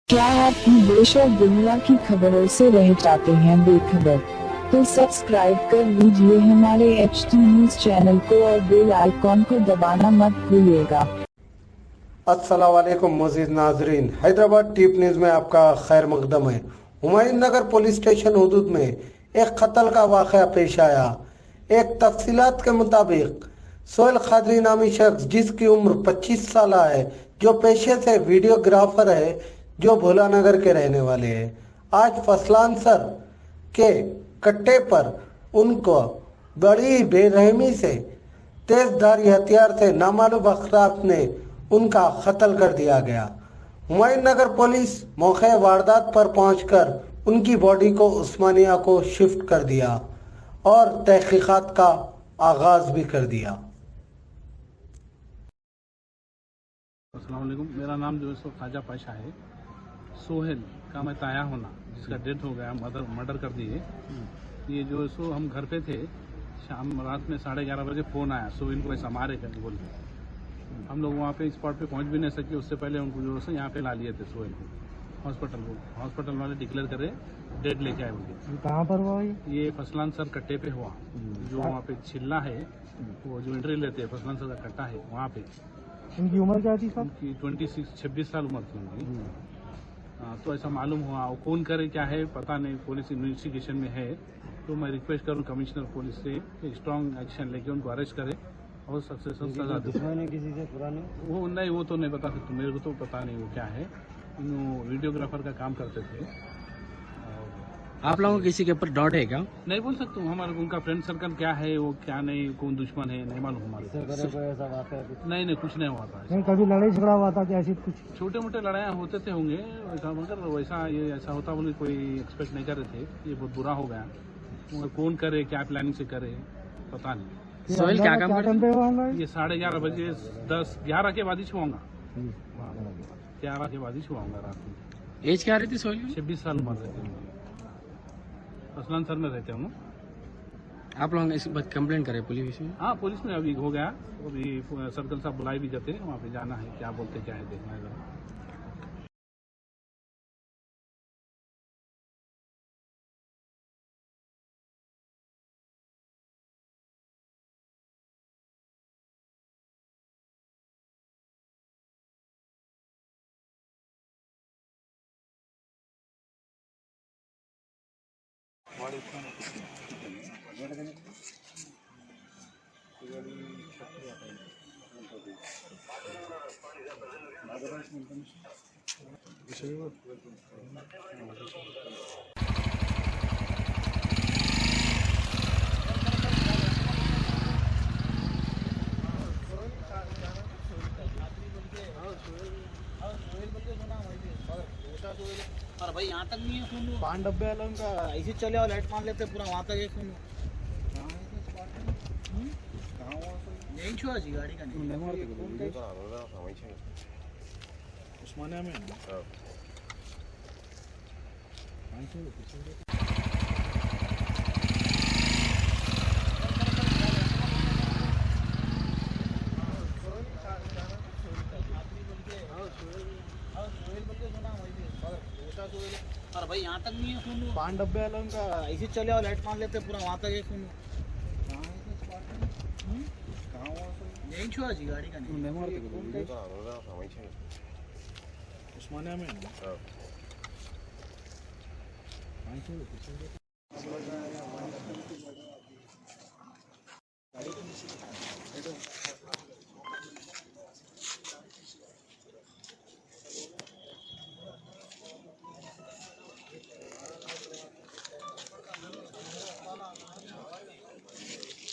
क्या आप देश और दुनिया की खबरों से रह जाते हैं बेखबर? तो सब्सक्राइब कर लीजिए हमारे HT न्यूज चैनल को और बेल आइकॉन को दबाना मत भूलिएगा। अस्सलाम वालेकुम मज़ीद नाजरीन, हैदराबाद टीप न्यूज़ में आपका खैर मकदम है। हुमायूं नगर पुलिस स्टेशन हुदूद में एक कत्ल का वाक़या पेश आया। एक तफसीलात के मुताबिक सोहेल खादरी नामी शख्स जिसकी उम्र 25 साल है, जो पेशे से वीडियोग्राफर है, जो भोला नगर के रहने वाले हैं, आज फसलान सर के कट्टे पर उनको बड़ी बेरहमी से तेजधारी हथियार से नामालूम अफराद ने उनका कत्ल कर दिया गया। हुमायूं नगर पुलिस मौके वारदात पर पहुंचकर उनकी बॉडी को उस्मानिया को शिफ्ट कर दिया और तहकीकात का आगाज भी कर दिया। अस्सलाम वालेकुम, मेरा नाम जो है सो ख्वाजा पाशा है। सोहेल का मैं ताया होना, जिसका डेथ हो गया, मर्डर कर दिए। ये जो है सो हम घर पे थे, शाम रात में 11:30 बजे फ़ोन आया, सोहेल को ऐसा मारे करके बोल के। हम लोग वहाँ पे स्पॉट पे पहुँच भी नहीं सके, उससे पहले उनको जो है यहाँ पे ला लिए थे सोहेल को हॉस्पिटल वाले डिक्लेयर करे डेड लेके आए उनके। कहाँ पर हुआ ये फसलान सर कट्टे पे हुआ, जो वहाँ पे छिल्ला है, वो जो एंट्री लेते हैं फसलान सर का कट्टा है वहाँ पे। इनकी उम्र क्या थी सर? उनकी 26 साल उम्र थी उनकी। तो ऐसा मालूम हुआ, वो कौन करे क्या है पता नहीं, पुलिस इन्वेस्टिगेशन में है। तो मैं रिक्वेस्ट करूँ कमिश्नर पुलिस से एक स्ट्रॉन्ग एक्शन लेके उनको अरेस्ट करे और सक्सेसफुल सजा दे। किसी से पुराने वो तो नहीं बता सकते, मेरे को तो पता नहीं वो क्या है। वो वीडियोग्राफर का काम करते थे। आप लोगों को किसी के ऊपर डाउट है क्या? नहीं बोल सकता हूँ, हमारा उनका फ्रेंड सर्कल क्या है, वो क्या नहीं, कौन दुश्मन है, नहीं मालूम हमारे को। नहीं कुछ नहीं हुआ था। नहीं, कभी लड़ाई झगड़ा हुआ था क्या? ऐसी कुछ छोटे मोटे लड़ाइयाँ होते थे होंगे वैसा, मगर वैसा ये ऐसा होता बोले कोई एक्सपेक्ट नहीं कर रहे थे। ये बहुत बुरा हो गया, मगर कौन करे, क्या प्लानिंग से करे पता नहीं। सोहेल क्या काम करते हैं? ये 11:30 बजे 11 के बाद ही छुआऊंगा, 11 के बाद ही छुआऊंगा रात में। एज क्या रही थी सोहेल? 26 साल उम्र रहती है। फसलान सर में रहते हैं। आप लोगों ने इस बात कंप्लेंट करे पुलिस में? हाँ, पुलिस में अभी हो गया, अभी सर्कल साहब बुलाई भी जाते हैं, वहाँ पे जाना है, क्या बोलते क्या है देखना है जरा। और भाई यहाँ तक नहीं है खून, 5 डब्बे वाला उनका ऐसे चले और लाइट मार लेते पूरा वहाँ तक है खून। नहीं छुआ जी गाड़ी का नहीं। उस्मानिया में और भाई यहाँ तक नहीं है खून, 5 डब्बे वाला उनका ऐसे चले और लाइट मार लेते पूरा वहाँ तक है खून। नहीं छुआ जी गाड़ी का नहीं। उस्मानिया में